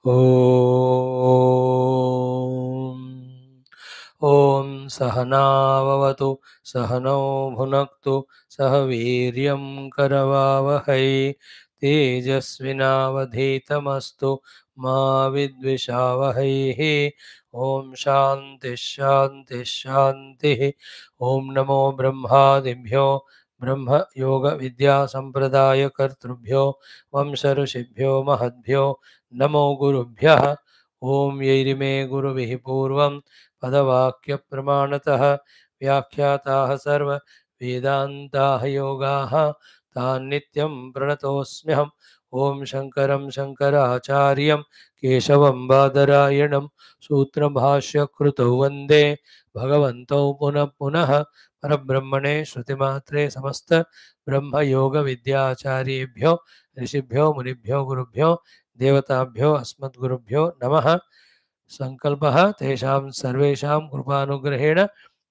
ॐ सहनाववतु सहनौ भुनक्तु सह वीर्यं करवावहै तेजस्विनावधीतमस्तु मा विद्विषावहैः। ॐ शान्तिः शान्तिः शान्तिः। ॐ नमो ब्रह्मादिभ्यो ब्रह्म योग विद्या संप्रदायकर्तृभ्यो वंश ऋषिभ्यो महद्भ्यो नमो गुरुभ्यः। ओम यैरिमे गुरुभिः पूर्वं पदवाक्यप्रमाणतः व्याख्याताः सर्व वेदान्ताः योगाः तान् नित्यं प्रणतोऽस्म्यहम्। ओम शङ्करं शङ्कराचार्यं केशवं बादरायणं सूत्रभाष्यकृतौ वन्दे भगवन्तौ पुनः पुनः। परब्रह्मणे श्रुतिमात्रे समस्त ब्रह्मयोगविद्याचार्येभ्यो ऋषिभ्यो मुनिभ्यो गुरुभ्यो देवताभ्यो अस्मद्गुरुभ्यो नमः। संकल्पः तेषां सर्वेषां कृपानुग्रहेण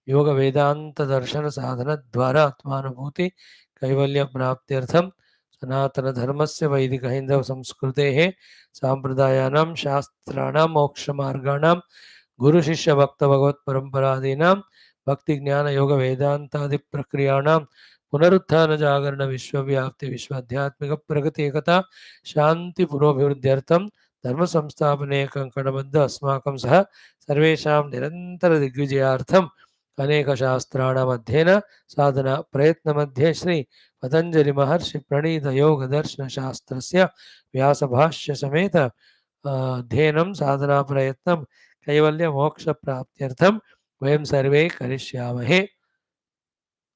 योग वेदांत दर्शन साधन द्वारा आत्मानुभूति कैवल्य प्राप्त्यर्थं सनातन धर्मस्य वैदिक हिंदव संस्कृतेः सांप्रदायानां शास्त्राणां मोक्षमार्गाणां गुरु शिष्य भक्त भगवत परंपरादीनां भक्ति ज्ञान योग वेदांतादि प्रक्रियाणां पुनरुत्थान जागरण विश्वव्याप्ति विश्वाध्यात्मिक प्रगति एकता शांति पुरोभिवृद्ध्यर्थं धर्म संस्थापने कंकणबद्ध अस्माकं सह सर्वेषां निरंतर दिग्विजयार्थं अनेक शास्त्राणाम् अध्ययन साधना प्रयत्न मध्ये श्री पतंजलि महर्षि प्रणीत योग दर्शन शास्त्रस्य व्यास भाष्य समेत अध्ययनं साधना प्रयत्नं कैवल्य मोक्ष प्राप्त्यर्थं वयं सर्वे करिष्यामहे।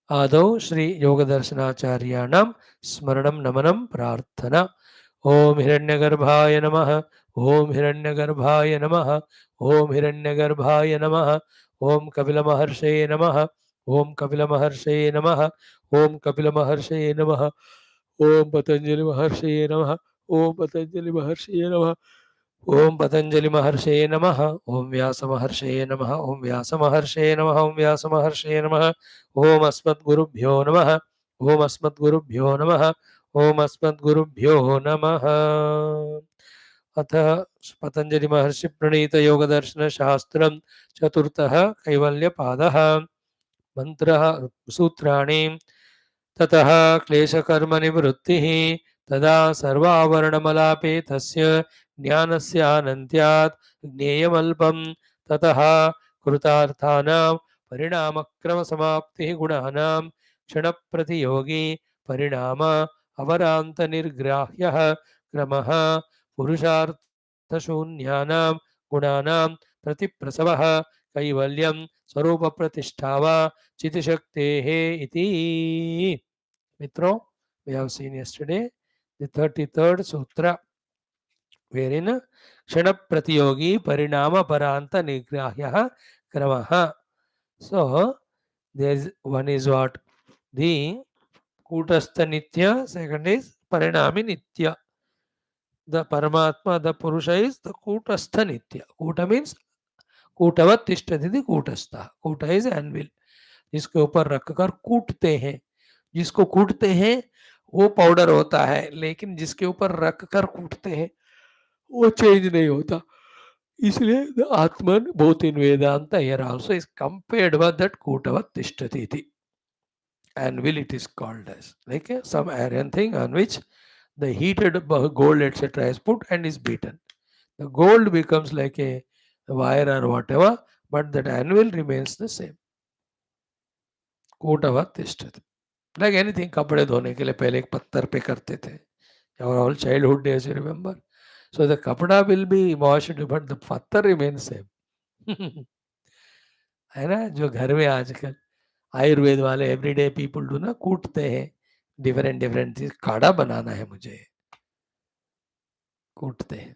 आदौ श्री योगदर्शनाचार्याणां स्मरणं नमनं प्रार्थना। ओम हिरण्यगर्भाय नमः। ओम हिरण्यगर्भाय नमः। ओम हिरण्यगर्भाय नमः। ओम कपिलमहर्षये नमः। ओम कपिलमहर्षये नमः। ओम कपिलमहर्षये नमः। ओम पतंजलि महर्षये नमः। ओम पतंजलि महर्षये नमः। ओम पतंजलि महर्षये नमः। ओम व्यास महर्षये नमः। ओम व्यास महर्षये नमः। ओम व्यास महर्षये नमः। ओम अस्मद्गुरुभ्यो नमः। ओम अस्मद्गुरुभ्यो नमः। ओम अस्मद्गुरुभ्यो नमः। अथ पतंजलि महर्षि प्रणीत योग दर्शन शास्त्रम चतुर्थः कैवल्य पादः। मंत्रः सूत्राणि ततः क्लेशकर्म निवृत्तिः तदा सर्वावरणमलापे तस्य ज्ञानस्यानन्त्यात् ज्ञेयमल्पं ततः कृतार्थानां परिणामक्रमसमाप्तिः गुणानां क्षणप्रतियोगी परिणाम अवरान्तनिर्ग्राह्यः क्रमः पुरुषार्थशून्यानां गुणानां प्रतिप्रसवः कैवल्यं स्वरूपप्रतिष्ठा वा चितिशक्तेः इति। Mitro, we have seen yesterday the 33rd sutra wherein Kshana Pratiyogi Parinama Paranta Nigrahya Kramaha. So there is one is what? The Kutastha Nitya, second is Parinami Nitya. The Paramatma, the Purusha is the Kutastha Nitya. Kuta means Kutavat Tishtati Kutastha. Kuta is anvil. जिसके ऊपर रखकर कूटते हैं, जिसको कूटते हैं वो powder होता है, लेकिन जिसके ऊपर रख कर कूटते हैं वो चेंज नहीं होता। इसलिए the atman both in Vedanta here also is compared with that कूटवत तिष्ठति इति, anvil it is called as, like some iron thing on which the heated gold etc is put and is beaten. The gold becomes like a wire or whatever, but that anvil remains the same. कूटवत तिष्ठति, like anything. कपड़े धोने के लिए पहले एक पत्थर पे करते थे, our all childhood days, you remember. So the kapda will be washed but the पत्थर remains same. है ना, जो घर में आजकल आयुर्वेद वाले एवरीडे पीपल डू ना, कूटते हैं डिफरेंट डिफरेंट चीज, काढ़ा बनाना है मुझे, कूटते हैं।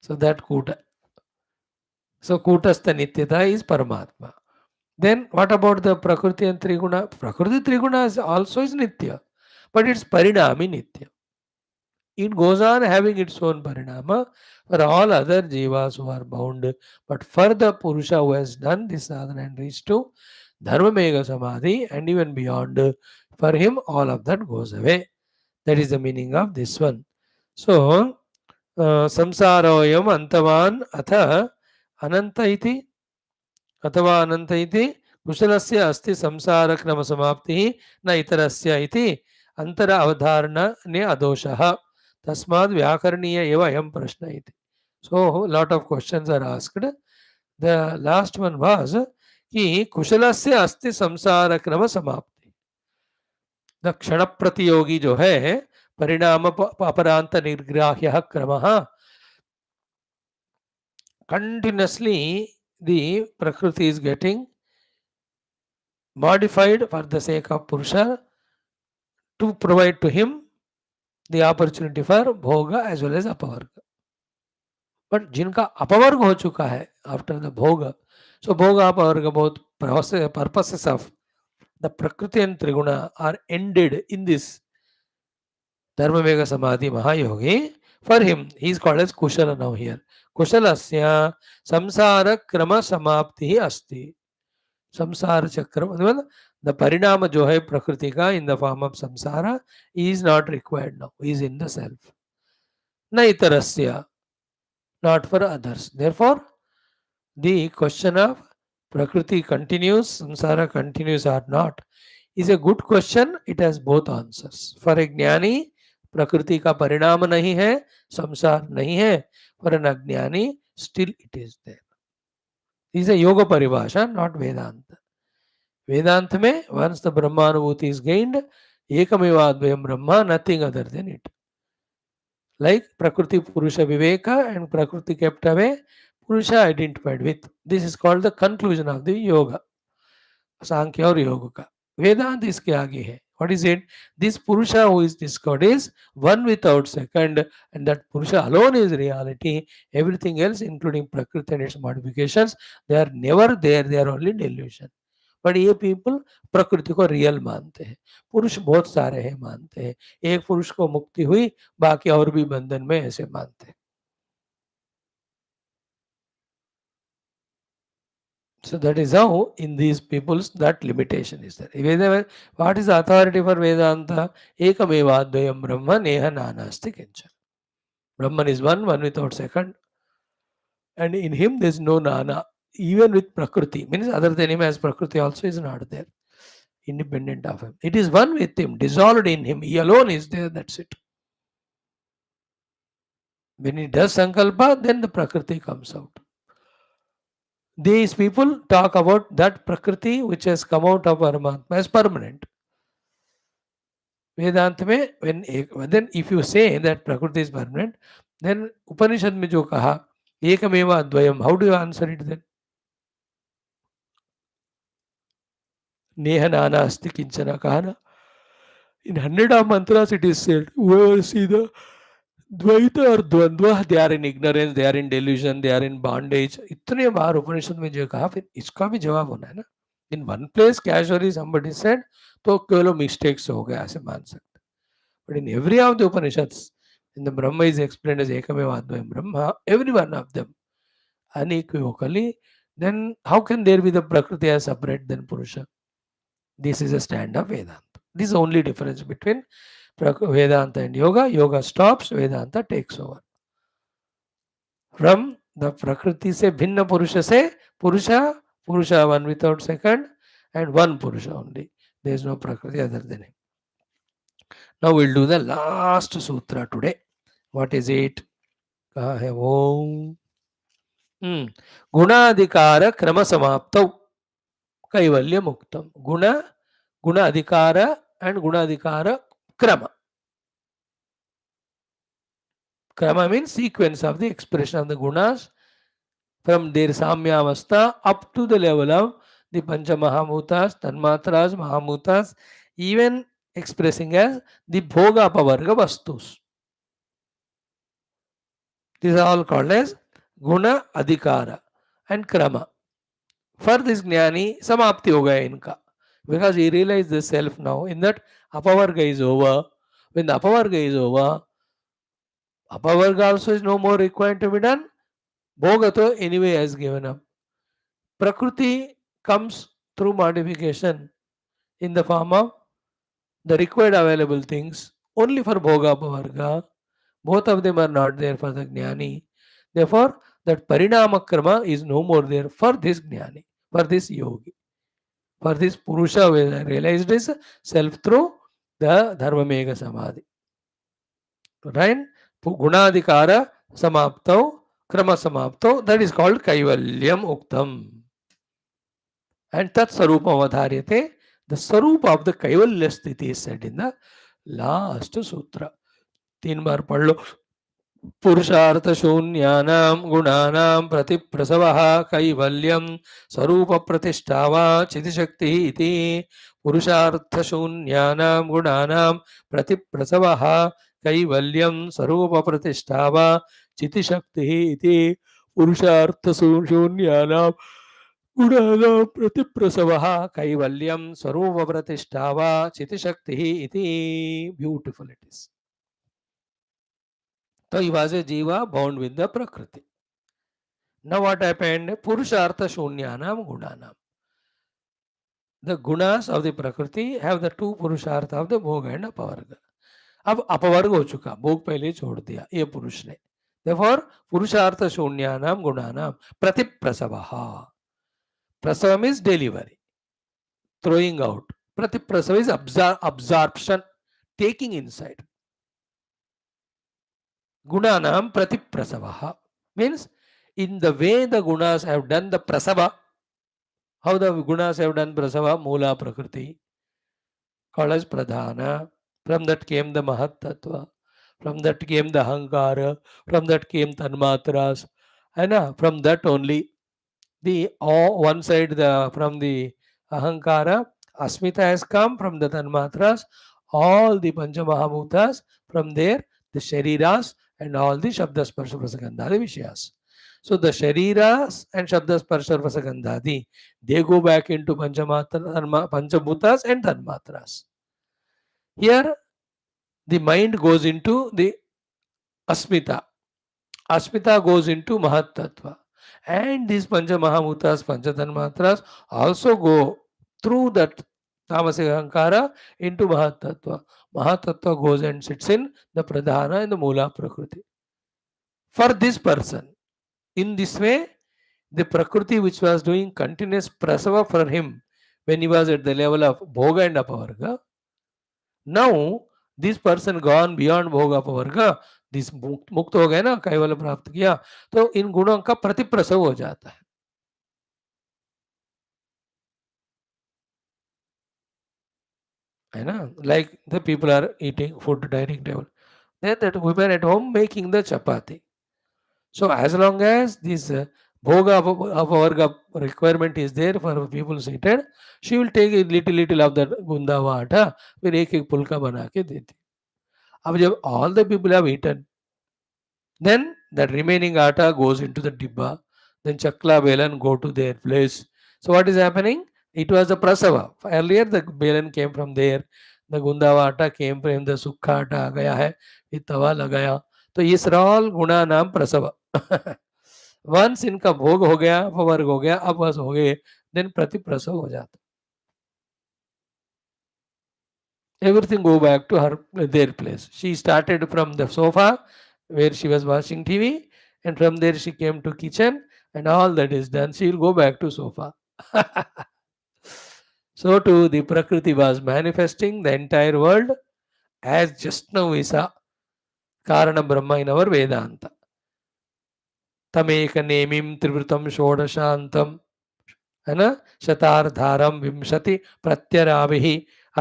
सो दैट कूट, सो कूटस्थ नित्यता इज परमात्मा. Then what about the Prakriti and Triguna? Prakriti Triguna is also is Nitya, but it's Parinami Nitya. It goes on having its own Parinama for all other Jivas who are bound. But for the Purusha who has done this sadhana and reached to Dharma Mega Samadhi and even beyond, for him all of that goes away. That is the meaning of this one. So, संसारोऽयम् अन्तवान् अथ अनन्त इति अथवा अनंत इति कुशलस्य अस्ति संसारक्रमसमाप्तिः न इतरस्य इति अंतर अवधारणे अदोषः तस्माद् व्याकरणीय एव अयं प्रश्न इति. So lot of questions are asked. The last one was कि कुशलस्य अस्ति संसारक्रम समाप्ति. द क्षण प्रतियोगी जो है परिणाम अपरांत निर्ग्राह्य क्रमः continuously the prakriti is getting modified for the sake of Purusha to provide to him the opportunity for bhoga as well as apavarga. But जिनका अपवर्ग हो चुका है after the bhoga, so bhoga apavarga both purposes of the prakriti and triguna are ended in this dharmavega samadhi mahayogi. For him, he is called as kushala now here. Kushalasya samsara krama samapti asti. संसार चक्र मतलब the परिणाम जो है प्रकृति का in the form of samsara is not required now is in the self न इतरस्य not for others therefore the question of prakriti continues samsara continues or not is a good question. It has both answers. For a jnani प्रकृति का परिणाम नहीं है संसार नहीं है. For an ajnani still it is there. Is a yoga परिभाषा नॉट वेदांत. वेदांत में once the brahmanubhuti is gained ekamevadvayam brahma, nothing other than it. Like prakriti purusha viveka and prakriti kept away, purusha identified with. This is called the conclusion of the yoga, सांख्य और योग का. वेदांत इसके आगे है. What is it? This purusha who is discovered is one without second, and that purusha alone is reality. Everything else, including prakriti and its modifications, they are never there. They are only delusion. But ये people प्रकृति को real मानते हैं. पुरुष बहुत सारे हैं मानते हैं. एक पुरुष को मुक्ति हुई बाकी और भी बंधन में ऐसे मानते हैं. So that is how in these peoples that limitation is there. What is the authority for Vedanta? Ekamevadvayam Brahma neha nanasti kincha. Brahman is one without second. And in him there is no nana. Even with Prakriti. Means other than him as Prakriti also is not there. Independent of him. It is one with him, dissolved in him. He alone is there, that's it. When he does Sankalpa, then the Prakriti comes out. These people talk about that Prakriti which has come out of Paramatma as permanent. Vedanta में then if you say that Prakriti is permanent, then Upanishad में जो कहा एकमेव अद्वयम, how do you answer it then? नेह नाना अस्ति किंचना कहा ना. In 100 of mantras it is said, whoever see the Dvaita or Dvandva, they are in ignorance, they are in delusion, they are in bondage. इतने बार उपनिषद में जो कहा, फिर इसका भी जवाब होना है ना. In one place casually somebody said, तो केवल mistakes हो गया ऐसे मान सकते. But in every of the Upanishads, in the Brahma is explained as Ekameva Advayam Brahma, every one of them unequivocally, then how can there be the Prakriti as separate than Purusha? This is a stand of Vedanta. This is the only difference between Vedanta and Yoga. Yoga stops, Vedanta takes over. From the Prakriti se Bhinna Purusha se Purusha, Purusha one without second and one Purusha only. There is no Prakriti other than him. Now we'll do the last sutra today. What is it? कहा है वो गुणाधिकार क्रम समाप्तौ कैवल्य मुक्तम. गुण अधिकार and gunadhikara krama. Krama means sequence of the expression of the gunas from their samyavastha up to the level of the pancha mahamuttas, tanmatras, mahamuttas, even expressing as the bhoga pavarga vastus. These are all called as guna adhikara and krama. For this jnani, samapti ho gaya inka. Because he realized the self now, in that apavarga is over. When the apavarga is over, apavarga also is no more required to be done. Bhogato anyway has given up. Prakriti comes through modification in the form of the required available things only for bhoga apavarga. Both of them are not there for the Jnani. Therefore, that Parinama Krama is no more there for this Jnani, for this Yogi, for this Purusha who has realized his self through the Dharmamega Samadhi. Right? Gunadikara Samaptau, Krama Samaptau, that is called Kaivalyam Uktam. And Tat Sarupa Avadharyate, the Sarupa of the Kaivalya Sthiti is said in the last sutra. 3 बार पढ़ लो. पुरुषार्थ शून्यानां गुणानां प्रतिप्रसवः कैवल्यं स्वरूप प्रतिष्ठा वा चितिशक्तिः इति. पुरुषार्थ शून्यानां गुणानां प्रतिप्रसवः कैवल्यं स्वरूप प्रतिष्ठा वा चितिशक्तिः इति. पुरुषार्थ शून्यानां गुणानां प्रतिप्रसवः कैवल्यं स्वरूप प्रतिष्ठा वा चितिशक्तिः इति. Beautiful it is. So he was a jiva bound with the prakriti. Now what happened? Purushartha shunyanam gunanam. The gunas of the prakriti have the two purushartha of the bhoga and apavarga. अब अपवर्ग हो चुका, भोग पहले छोड़ दिया ये पुरुष ने. Therefore पुरुषार्थ शून्यानाम गुणानाम प्रतिप्रसवः. Prasava means delivery, throwing out. Pratiprasava is absorption, taking inside. Gunanam pratiprasavaha means in the way the gunas have done the prasava. How the gunas have done prasava? Mula prakriti, called as pradhana. From that came the mahat tattva. From that came the hankara. From that came tanmatras. And from that only the one side from the ahankara, asmita has come. From the tanmatras, all the panchamahabhutas. From there, the shariras and all the shabda sparsha prasagandhadi vishayas. So the shariras and shabda sparsha prasagandhadi, they go back into panchabhutas and tanmatras. Here, the mind goes into the asmita. Asmita goes into mahat tattva. And these pancha mahabhutas, pancha tanmatras also go through that tamasic ahankara into mahat tattva. Mahat tattva goes and sits in the pradhana and the mula prakriti. For this person, in this way, the prakriti which was doing continuous prasava for him when he was at the level of bhoga and apavarga, now this person gone beyond bhoga apavarga, this मुक्त हो गए ना, कैवल्य प्राप्त किया, तो इन गुणों का प्रतिप्रसव हो जाता है ना. Like the people are eating food dining table, then that women at home making the chapati. So as long as this bhoga of our requirement is there for people seated, she will take a little of that गुंदावा आटा, फिर एक एक फुल्का बना के देती. अब जब all the people have eaten, then that remaining atta goes into the dibba. Then chakla belan go to their place. So what is happening? It was the prasava. Earlier the belan came from there. The gundava atta came from the sukha atta gaya hai. It tawa lagaya. तो ये सरल गुणा नाम प्रसव. Once इनका भोग हो गया, अपवर्ग हो गया, अपवस हो गए, देन प्रति प्रसव हो जाता. Everything go back to her their place. She started from the sofa where she was watching TV, and from there she came to kitchen, and all that is done. She will go back to sofa. So too, the Prakriti was manifesting the entire world as just now we saw Karana Brahma in our Vedanta. Tameka nemim trivrutam shodashantam, है ना, शतार्धारम विंशति प्रत्यराभिः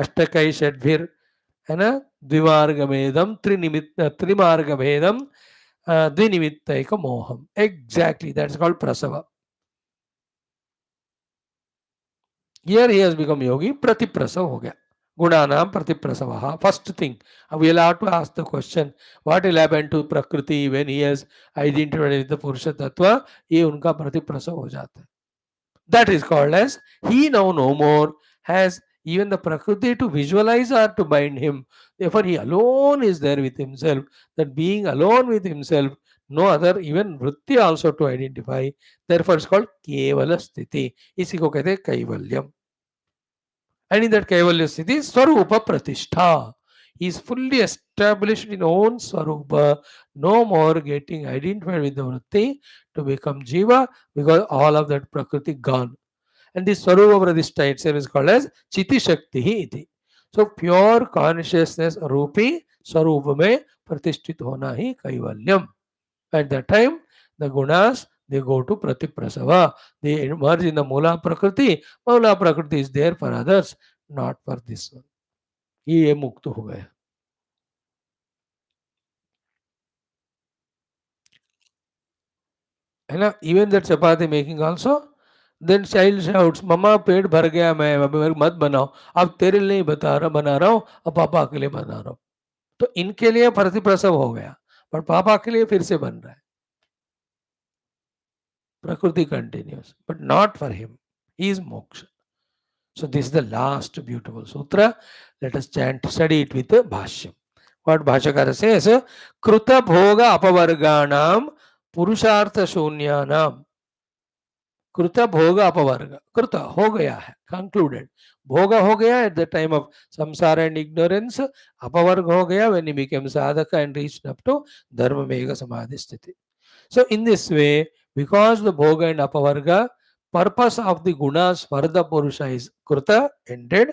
अष्टकै षड्भिर, है ना, द्विमार्गभेदम त्रिमार्गभेदम द्विनिमित्तैक मोहम. Exactly, that's called prasava. Here he has become yogi, pratiprasav हो गया. गुणानाम प्रतिप्रसवः. First thing, we will have to ask the question, what will happen to prakriti when he has identified with the purusha tattva? ये उनका प्रतिप्रसव हो जाता है. That is called as he now no more has even the prakriti to visualize or to bind him. Therefore, he alone is there with himself. That being alone with himself, no other, even Vrutti also to identify. Therefore, it's called Kevala Sthiti. इसी को कहते हैं Kaivalyam. And in that Kaivalya Sthiti, Swarupa Pratishtha. He is fully established in own Swarupa, no more getting identified with the Vritti to become Jiva, because all of that Prakriti gone. And this Swarupa Pradishta itself is called as Chiti Shakti iti. So pure consciousness Rupi Swarupa में प्रतिष्ठित होना ही Kaivalyam. At that time, the gunas, they go to Pratiprasava. They emerge in the Mula Prakriti. Mula Prakriti is there for others, not for this one. ये मुक्त हो गया. है ना? Even that chapati making also, then child shouts, मम्मा पेट भर गया, मैं अभी मेरे मत बनाओ, अब तेरे लिए नहीं बना रहा हूँ, अब पापा के लिए बना रहा हूँ. तो इनके लिए प्रतिप्रसव हो गया, पर पापा के लिए फिर से बन रहा है. Prakriti continues, but not for him. He is moksha. So this is the last beautiful sutra. Let us study it with the Bhashya. What Bhashyakara says, Kruta Bhoga Apavarganam Purushartha Shunyanam. Kruta Bhoga Apavarga. Kruta ho gaya hai, concluded. Bhoga ho gaya at the time of samsara and ignorance. Apavarga ho gaya when he became sadhaka and reached up to Dharma Mega Samadhi Sthiti. So in this way, because the Bhoga and Apavarga, purpose of the gunas for the Purusha is Kruta, ended.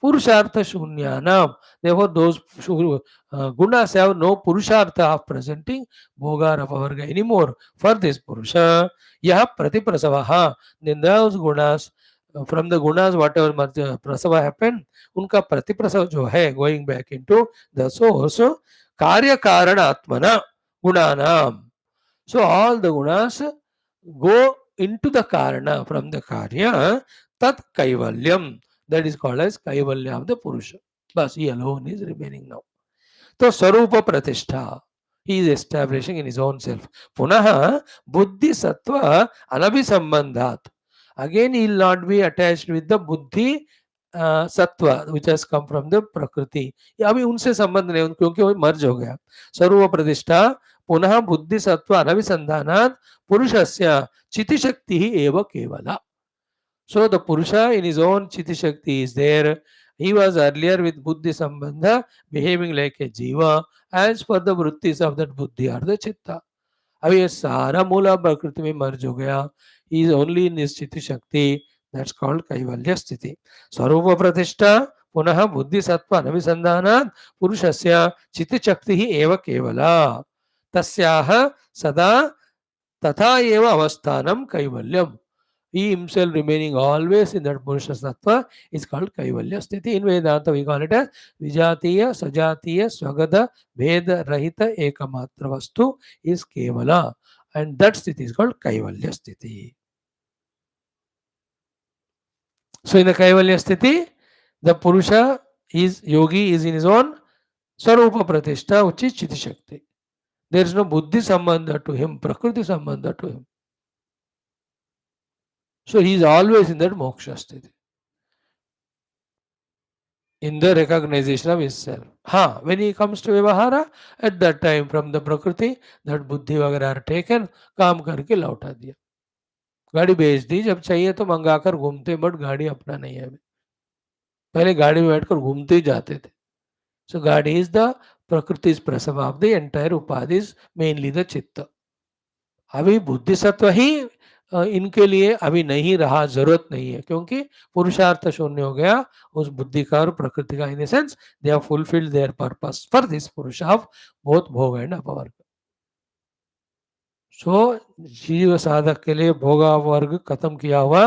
Purushartha Shunyanam. Therefore, those gunas have no Purushartha of presenting Bhoga or Apavarga anymore for this Purusha. Yaha Pratiprasavaha. Then those gunas, from the gunas, whatever prasava happened, unka Pratiprasava jo hai, going back into the source, Karya Karana Atmana Gunanam. So all the gunas go into the karana from the karya, tat kaivalyam. That is called as kaivalya of the Purusha. Bas, he alone is remaining now. So Sarupa Pratishtha, he is establishing in his own self. Punaha buddhi sattva anabhisambandhat. Again, he will not be attached with the buddhi सत्व which has come from the प्रकृति. अभी उनसे संबंध नहीं, क्योंकि वो मर्ज हो गया. स्वरूप प्रतिष्ठा पुनः बुद्धि सत्व अनभिसंधानात् पुरुषस्य चिति शक्ति ही एव केवला. So the Purusha in his own Chiti Shakti is there. He was earlier with Buddhi Sambandha, behaving like a Jiva, as per the Vrutthis of that Buddhi or the Chitta. अब ये सारा मूला प्रकृति में मर्ज हो गया. He is only in his Chiti Shakti. That's called Kaivalya Sthiti. Swarupa Pratishtha पुनः बुद्धि सत्व अनभिसंधानात् पुरुषस्य चिति शक्ति ही एव केवला. तस्याह सदा तथा एव अवस्थानम Kaivalyam. He himself remaining always in that Purusha Sattva is called Kaivalya Sthiti. In Vedanta we call it as Vijatiya, Sajatiya, Swagada, Veda, Rahita, Ekamatra Vastu is Kevala. And that Sthiti is called Kaivalya Sthiti. So in the Kaivalya Sthiti, the Purusha is, Yogi is in his own Swarupa Pratishtha, which is Chiti Shakti. There is no Buddhi Sambandha to him, Prakriti Sambandha to him. So he is always in that moksha sthiti, in the recognition of his self. When he comes to Vyavahara, at that time from the Prakriti, that buddhi वगैरह are taken, काम करके लौटा दिया. गाड़ी बेच दी, जब चाहिए तो मंगाकर घूमते, बट गाड़ी अपना नहीं है. पहले गाड़ी में बैठकर घूमते ही जाते थे. So गाड़ी is the Prakriti's prasava of the entire upadhis, mainly the chitta. अभी बुद्धि सत्व ही इनके लिए अभी नहीं रहा, जरूरत नहीं है, क्योंकि पुरुषार्थ शून्य हो गया उस बुद्धि का और प्रकृति का. In the sense they have fulfilled there purpose for this पुरुष ऑफ बोथ भोग एंड अपवर्ग. सो जीव साधक के लिए भोगावर्ग खत्म किया हुआ,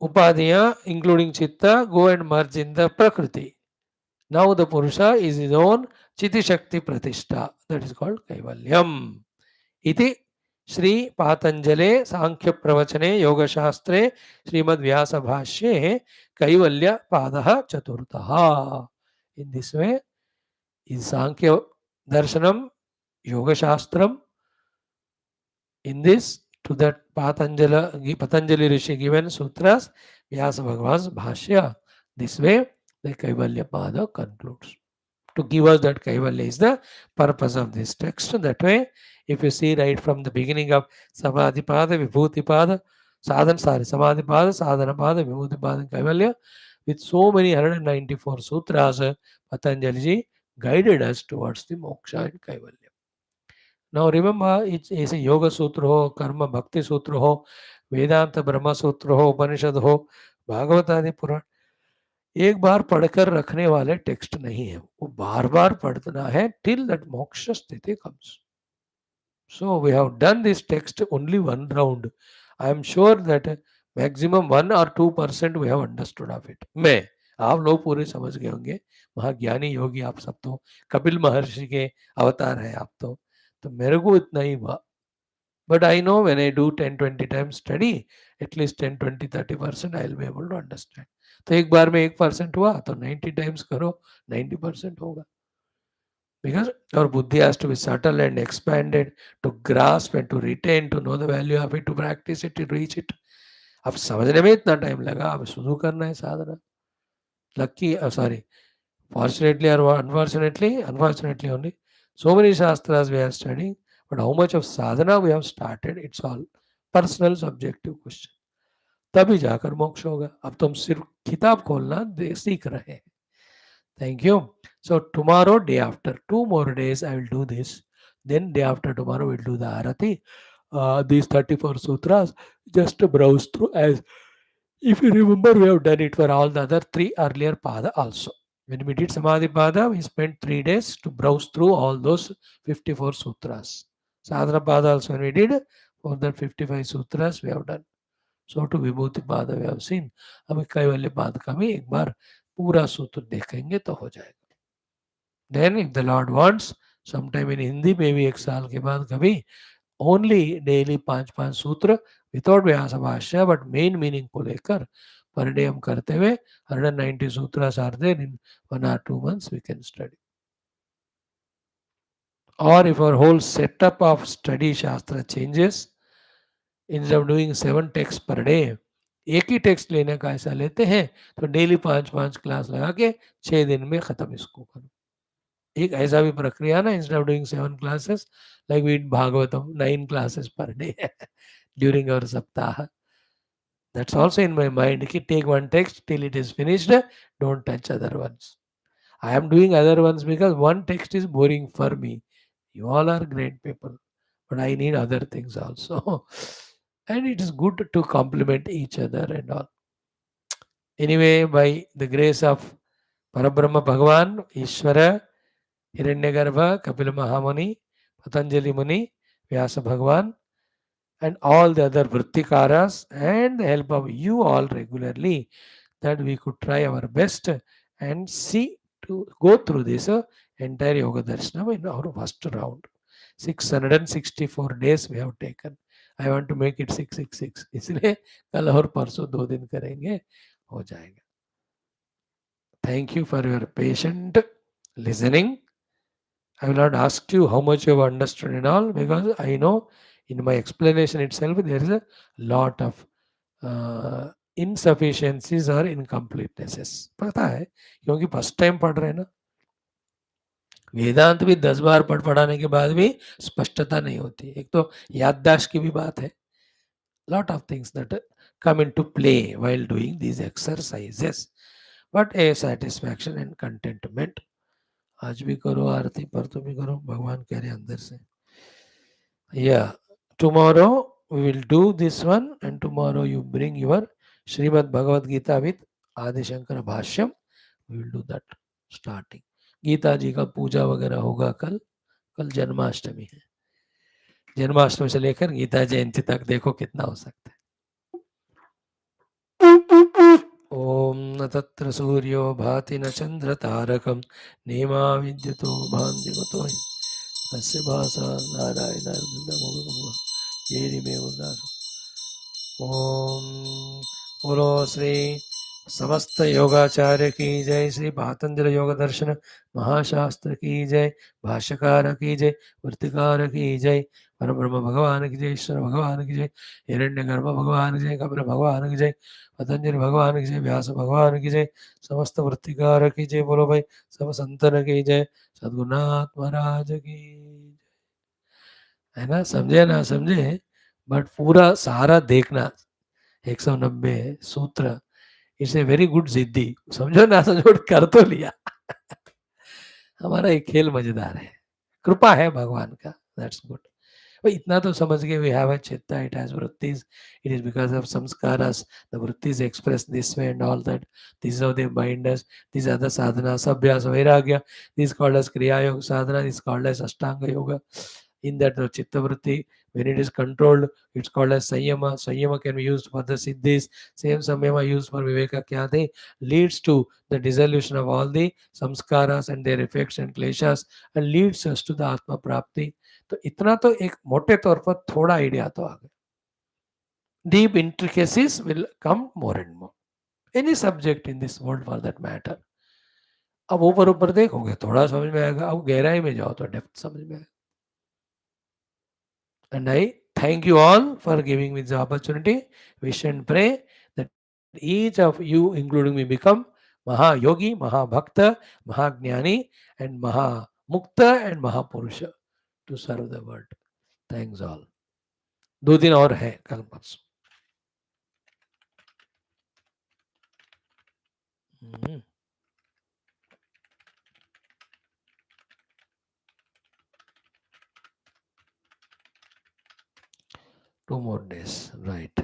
उपाधियां इंक्लूडिंग चित्ता go and merge in the प्रकृति. नाउ द पुरुषा इज हिज ओन चिति शक्ति प्रतिष्ठा. दैट इज कॉल्ड कैवल्यम इति श्री पातंजले सांख्य प्रवचने योग शास्त्रे श्रीमद् व्यास भाष्ये कैवल्य पादः चतुर्थः. In this way, in Sankhya Darshanam, Yoga Shastram, in this, to that Patanjali Rishi given sutras, Vyasa Bhagwan's Bhashya. This way, the Kaivalya Pada concludes. To give us that Kaivalya is the purpose of this text. That way, if you see right from the beginning of Samadhi Pada, Vibhuti Pada, Samadhi Pada, Sadhana Pada, Vibhuti Pada, and Kaivalya, with so many 194 sutras, Patanjali ji guided us towards the moksha and kaivalya. Now remember, it's a yoga sutra ho, karma bhakti sutra ho, वेदांत ब्रह्म सूत्र हो, उपनिषद हो, भागवत आदि पुराण एक बार पढ़कर रखने वाले text नहीं है, वो बार बार पढ़ना है till that moksha स्थिति comes. So we have done this text only one round. I am sure that maximum 1 or 2% we have understood of it. मैं आप लोग पूरे समझ गए होंगे, महाज्ञानी योगी आप सब तो, कपिल महर्षि के अवतार हैं आप तो मेरे को इतना ही हुआ. But I know when I do 10-20 times study, at least 10-20-30% I will be able to understand. तो एक बार में 1% हुआ तो 90 times करो 90% होगा. Because our buddhi has to be subtle and expanded to grasp and to retain, to know the value of it, to practice it, to reach it. अब समझने में इतना टाइम लगा, अब शुरू करना है साधना. Lucky, sorry, fortunately or unfortunately only, so many shastras we are studying, but how much of sadhana we have started, it's all personal subjective question. तभी जाकर मोक्ष होगा. अब तो हम सिर्फ किताब खोलना सीख रहे हैं. Thank you. So tomorrow, day after, 2 more days I will do this. Then day after tomorrow we'll do the arati. These 34 sutras, just to browse through. As if you remember, we have done it for all the other 3 earlier pada also. When we did Samadhi Pada, we spent 3 days to browse through all those 54 sutras. Sadhana Pada also when we did, for that 55 sutras we have done. So to Vibhuti Pada we have seen. अभी कैवल्य पाद का भी एक बार पूरा सूत्र देखेंगे तो हो जाएगा. Then if the Lord wants, sometime in Hindi, maybe एक साल के बाद कभी, only daily 5-5 सूत्र without Vyasa Bhashya, but main meaning को लेकर per day हम करते हुए 190 sutras are there in 1 or 2 months we can study. Or if our whole setup of study Shastra changes, instead of doing 7 texts per day, एक ही text लेने का ऐसा लेते हैं तो डेली 5-5 क्लास लगा के 6 दिन में खत्म इसको करो. एक ऐसा भी प्रक्रिया ना, instead of doing 7 classes like we Bhagavatam 9 classes per day during our saptaha. That's also in my mind. Take one text till it is finished. Don't touch other ones. I am doing other ones because one text is boring for me. You all are great people, but I need other things also. And it is good to complement each other and all. Anyway, by the grace of Parabrahma Bhagavan, Ishvara, Hiranyagarbha, Kapila Mahamuni, Patanjali Muni, Vyasa Bhagavan, and all the other Vrutthikaras, and the help of you all regularly, that we could try our best and see to go through this entire Yoga Darshanam in our first round. 664 days we have taken. I want to make it 666. इसलिए कल और परसों 2 दिन करेंगे, हो जाएगा. Thank you for your patient listening. I will not ask you how much you have understood and all, because I know in my explanation itself there is a lot of insufficiencies or incompletenesses. पता है, क्योंकि first time पढ़ रहे हैं ना. वेदांत भी 10 बार पढ़ाने के बाद भी स्पष्टता नहीं होती. एक तो याददाश्त की भी बात है. Lot of things that come into play while doing these exercises, but a satisfaction and contentment. आज भी करो आरती, पर तो भी करो, भगवान कह रहे अंदर से. Yeah, tomorrow we will do this one, and tomorrow you bring your Srimad Bhagavad Gita with Adi Shankara Bhashyam. We will do that starting. Gita जी का पूजा वगैरह होगा कल. कल जन्माष्टमी है. जन्माष्टमी से लेकर गीता जयंती तक देखो कितना हो सकता है. ओम न तत्र सूर्यो भाति न चंद्र तारकम नेमा विद्युतो भान्तिमतो तस्य भासा नारायणाय येरिमेव दासो. ओम बोलो श्री समस्त योगाचार्य की जय. श्री पातंजलि योग दर्शन महाशास्त्र की जय. भाष्यकार की जय. वृत्तिकार की जय. परब्रह्म भगवान की जय. ईश्वर भगवान की जय. हिरण्यगर्भ भगवान की जय. कपिल भगवान की जय. पतंजलि भगवान की जय. व्यास भगवान की जय. समस्त वृत्तिकार की जय. बोलो भाई सब संतन की जय. सद्गुरुनाथ महाराज की है ना. समझे ना समझे, बट पूरा सारा देखना. 190 सूत्र इट्स ए वेरी गुड जिद्दी, समझो ना समझो कर तो लिया। हमारा एक खेल मजेदार है, कृपा है भगवान का, दैट्स गुड। भाई इतना तो समझ गए, we have a chitta, it has vrittis, it is because of samskaras, the vrittis express this way and all that. This is how they bind us. These are the sadhana, sabhyas, vairagya. This is called as kriya yoga sadhana, this is called as ashtanga yoga. In that the chitta vritti, when it is controlled, it's called as sanyama. Sanyama can be used for the siddhis. Same sanyama used for viveka kyate leads to the dissolution of all the samskaras and their effects and kleshas and leads us to the atma prapti. तो इतना तो एक मोटे तौर पर थोड़ा idea तो आ गया। Deep intricacies will come more and more any subject in this world for that matter. अब ऊपर ऊपर देखोगे थोड़ा समझ में आएगा, अब गहराई में जाओ तो डेप्थ समझ में आएगा। And I thank you all for giving me the opportunity. Wish and pray that each of you, including me, become Mahayogi, Mahabhakta, Mahagnani, and Mahamukta and Mahapurusha to serve the world. Thanks all. 2 दिन और है कल परसों। Hmm. 2 more days, right?